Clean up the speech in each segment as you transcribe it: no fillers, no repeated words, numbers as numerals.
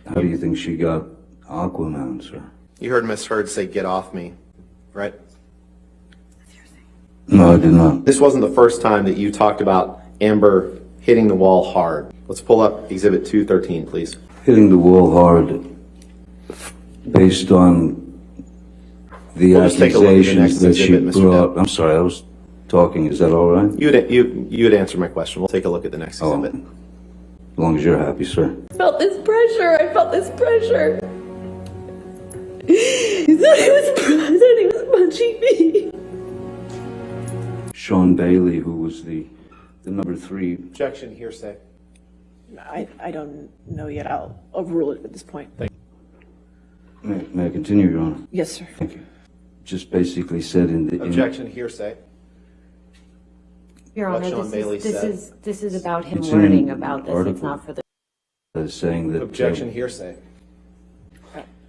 How do you think she got Aquaman, sir? You heard Miss Heard say, "Get off me," right? No, I did not. This wasn't the first time that you talked about Amber hitting the wall hard. Let's pull up Exhibit 213, please. Hitting the wall hard based on the We'll just take a look at the accusations next that she exhibit, Mr. brought. Depp. I'm sorry, I was talking. Is that all right? You had answered my question. We'll take a look at the next exhibit. As long as you're happy, sir. I felt this pressure. He thought he was punching me. Sean Bailey, who was the number 3. Objection, hearsay. I don't know yet. I'll overrule it at this point. May I continue, Your Honor? Yes, sir. Thank you. Just basically said in the... Objection, hearsay. Your Honor, Sean Bailey this is about him It's in learning an about this. article. It's not for the... saying that... Objection, hearsay.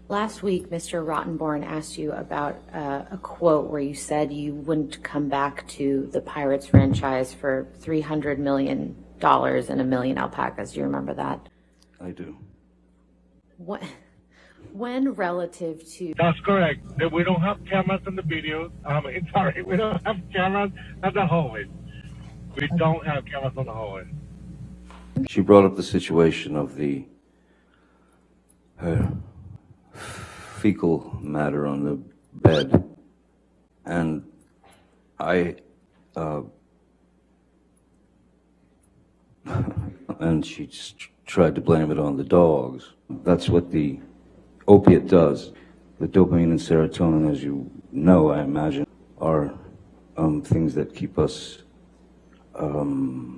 Last week, Mr. Rottenborn asked you about a quote where you said you wouldn't come back to the Pirates franchise for $300 million and a million alpacas. Do you remember that? I do. When relative to... That's correct. We don't have cameras in the video. Sorry, we don't have cameras at the hallway. We don't have cameras on the hallway. She brought up the situation of her fecal matter on the bed, and and she tried to blame it on the dogs. That's what the opiate does. The dopamine and serotonin, as you know, I imagine, are things that keep us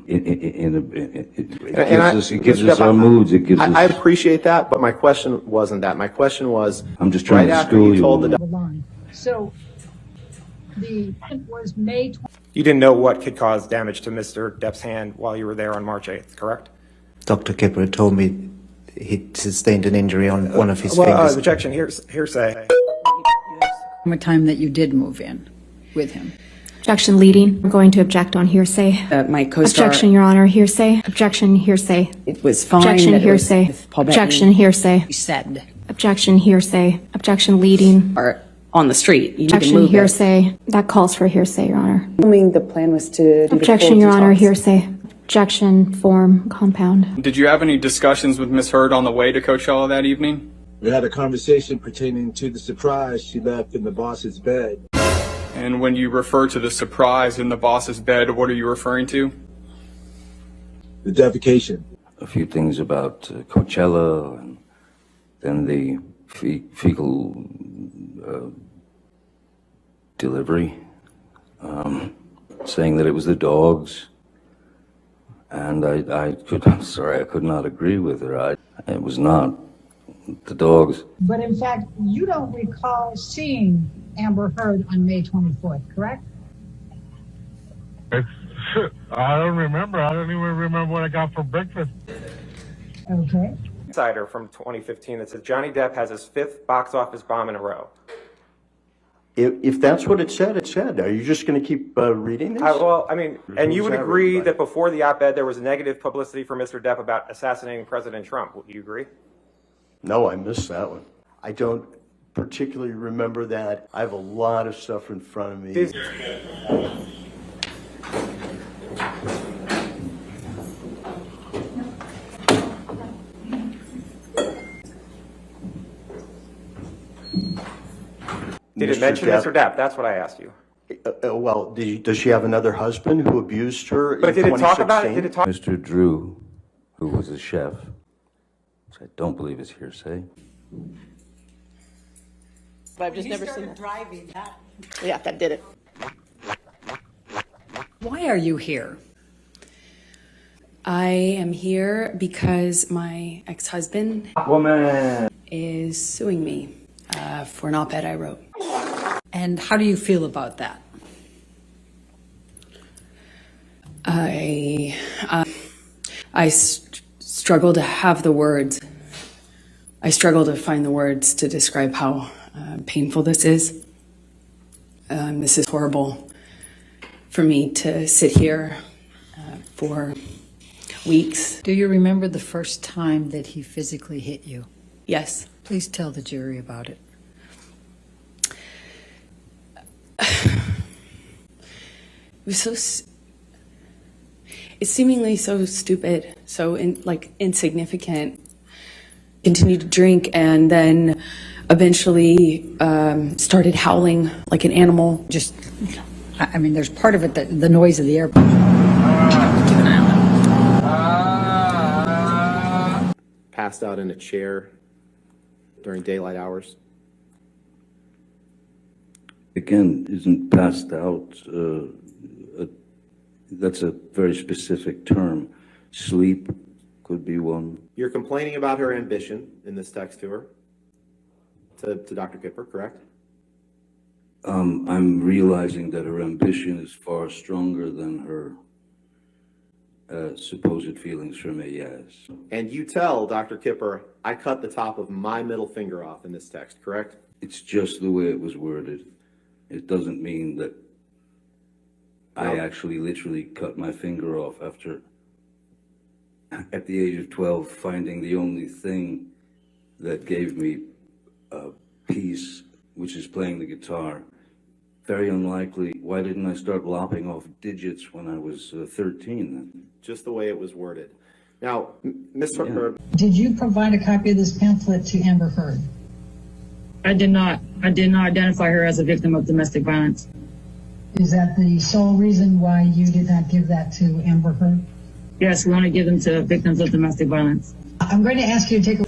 it gives us our moods. It gives us... I appreciate that, but my question wasn't that. My question was, I'm just trying right to after school you you. told the So the event was May 20th. You didn't know what could cause damage to Mr. Depp's hand while you were there on March 8th, correct? Dr. Kipper told me he sustained an injury on one of his fingers. Objection, hearsay. The time that you did move in with him. Objection leading. I'm going to object on hearsay. My co-star. Objection, Your Honor. Hearsay. Objection, hearsay. It was fine. Objection, that it was hearsay. with Paul Objection, Bettany. hearsay. You said. Objection, hearsay. Objection leading. Or on the street. You need to Objection, move hearsay. That calls for hearsay, Your Honor. The plan was to. Objection, Your Honor. Hearsay. Objection, form, compound. Did you have any discussions with Miss Heard on the way to Coachella that evening? We had a conversation pertaining to the surprise she left in the boss's bed. And when you refer to the surprise in the boss's bed, what are you referring to? The defecation. A few things about Coachella, and then the fecal delivery, saying that it was the dogs. And I'm sorry, I could not agree with her. It was not the dogs. But in fact, you don't recall seeing Amber Heard on May 24th, correct? I don't remember. I don't even remember what I got for breakfast. Okay. Insider from 2015 that says Johnny Depp has his 5th box office bomb in a row. If that's what it said, it said. Are you just going to keep reading this? And you would agree that before the op-ed there was negative publicity for Mr. Depp about assassinating President Trump. Would you agree? No, I missed that one. I don't particularly remember that. I have a lot of stuff in front of me. Did it mention Mr. Depp? That's what I asked you. Well, does she have another husband who abused her But in did it talk about it? Did it talk? Mr. Drew, who was a chef, which I don't believe is hearsay. But I've just never seen that. Driving that. Yeah, that did it. Why are you here? I am here because my ex-husband is suing me for an op-ed I wrote. And how do you feel about that? I struggle to have the words. I struggle to find the words to describe how painful this is. This is horrible for me to sit here for weeks. Do you remember the first time that he physically hit you? Yes. Please tell the jury about it. It was it's seemingly so stupid, so insignificant. Continued to drink and then eventually started howling like an animal. Just, I mean, there's part of it that the noise of the airport. Keep an eye on it. Passed out in a chair during daylight hours. Again, isn't passed out, that's a very specific term. Sleep could be one. You're complaining about her ambition in this text to her, to Dr. Kipper, correct? I'm realizing that her ambition is far stronger than her supposed feelings for me, yes. And you tell Dr. Kipper, I cut the top of my middle finger off in this text, correct? It's just the way it was worded. It doesn't mean that I actually literally cut my finger off after, at the age of 12, finding the only thing that gave me peace, which is playing the guitar. Very unlikely. Why didn't I start lopping off digits when I was 13 then? Just the way it was worded. Now, Mr. Heard. Did you provide a copy of this pamphlet to Amber Heard? I did not. I did not identify her as a victim of domestic violence. Is that the sole reason why you did not give that to Amber Heard? Yes, we want to give them to victims of domestic violence. I'm going to ask you to take a...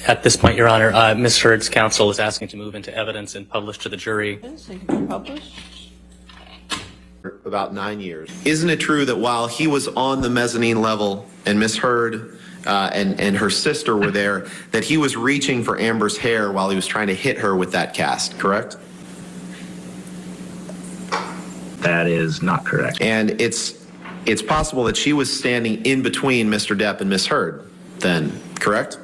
At this point, Your Honor, Ms. Heard's counsel is asking to move into evidence and publish to the jury. About 9 years. Isn't it true that while he was on the mezzanine level and Miss Heard and her sister were there, that he was reaching for Amber's hair while he was trying to hit her with that cast, correct? That is not correct. And it's possible that she was standing in between Mr. Depp and Miss Heard then, correct?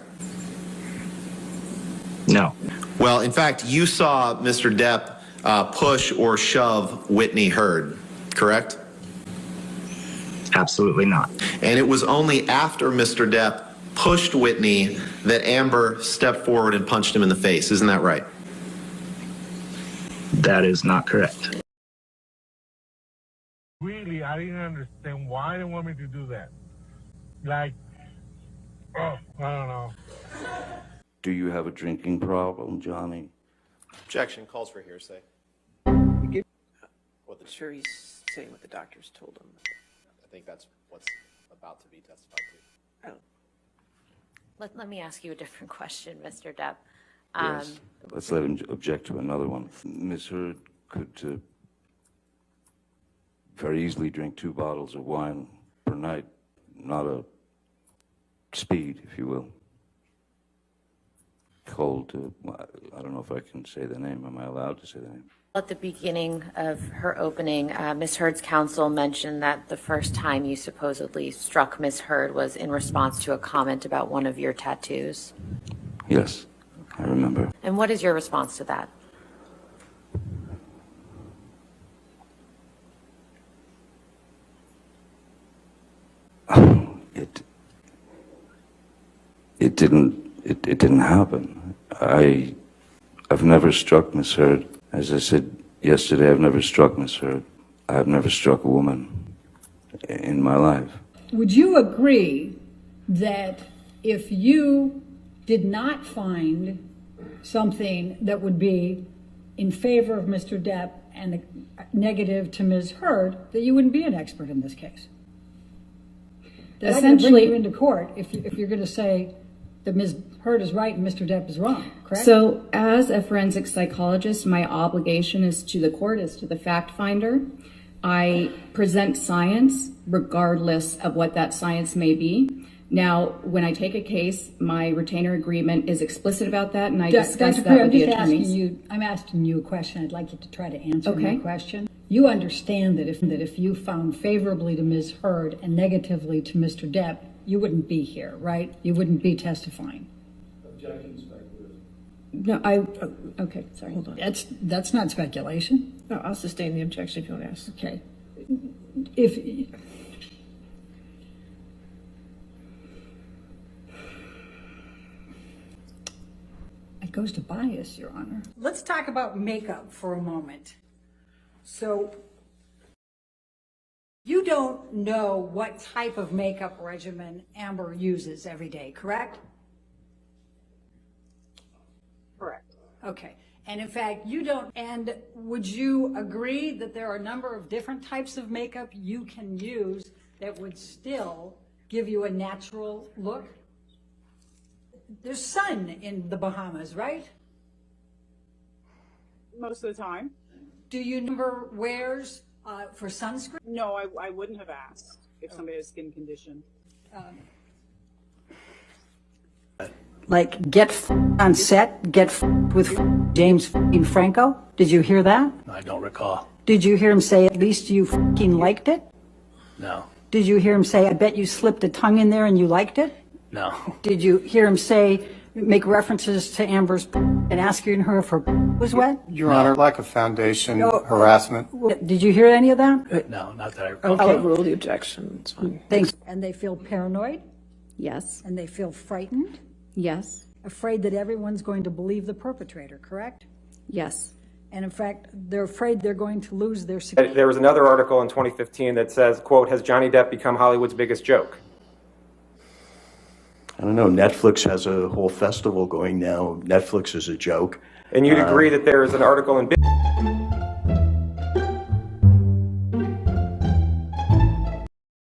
No. Well, in fact, you saw Mr. Depp push or shove Whitney Heard, correct? Absolutely not. And it was only after Mr. Depp pushed Whitney that Amber stepped forward and punched him in the face. Isn't that right? That is not correct. Really, I didn't understand why they want me to do that. Like, oh, I don't know. Do you have a drinking problem, Johnny? Objection calls for hearsay. Sure, he's saying what the doctors told him. I think that's what's about to be testified to. Let me ask you a different question, Mr. Depp. Yes. Let's let him object to another one. Ms. Heard could very easily drink 2 bottles of wine per night, not a speed, if you will. Cold, I don't know if I can say the name. Am I allowed to say the name? At the beginning of her opening, Ms. Heard's counsel mentioned that the first time you supposedly struck Ms. Heard was in response to a comment about one of your tattoos. Yes, I remember. And what is your response to that? It didn't happen. I've never struck Miss Heard. As I said yesterday, I've never struck Miss Heard. I've never struck a woman in my life. Would you agree that if you did not find something that would be in favor of Mr. Depp and negative to Ms. Heard, that you wouldn't be an expert in this case? That essentially, bring you into court if you're going to say that Ms. Heard is right and Mr. Depp is wrong, correct? So as a forensic psychologist, my obligation is to the court, is to the fact finder. I present science regardless of what that science may be. Now, when I take a case, my retainer agreement is explicit about that, and I discuss that with the attorneys. I'm asking you a question. I'd like you to try to answer my question. You understand that if you found favorably to Ms. Heard and negatively to Mr. Depp, you wouldn't be here, right? You wouldn't be testifying. No, okay, sorry. Hold on. That's not speculation. No, I'll sustain the objection if you want to ask. Okay. It goes to bias, Your Honor. Let's talk about makeup for a moment. So you don't know what type of makeup regimen Amber uses every day, correct? Correct. Okay. And in fact, you don't, and would you agree that there are a number of different types of makeup you can use that would still give you a natural look? There's sun in the Bahamas, right? Most of the time. Do you number wears for sunscreen? No, I wouldn't have asked if somebody has skin condition. Like on set, with James Franco? Did you hear that? I don't recall. Did you hear him say, at least you liked it? No. Did you hear him say, I bet you slipped a tongue in there and you liked it? No. Did you hear him say, make references to Amber's and asking her if her was wet? Your Honor, lack of foundation, harassment. Did you hear any of that? No, not that I recall. Okay. I'll overrule the objection. It's fine. Thanks. And they feel paranoid? Yes. And they feel frightened? Yes. Afraid that everyone's going to believe the perpetrator, correct? Yes. And in fact, they're afraid they're going to lose their security. There was another article in 2015 that says, quote, has Johnny Depp become Hollywood's biggest joke? I don't know. Netflix has a whole festival going now. Netflix is a joke. And you'd agree that there is an article in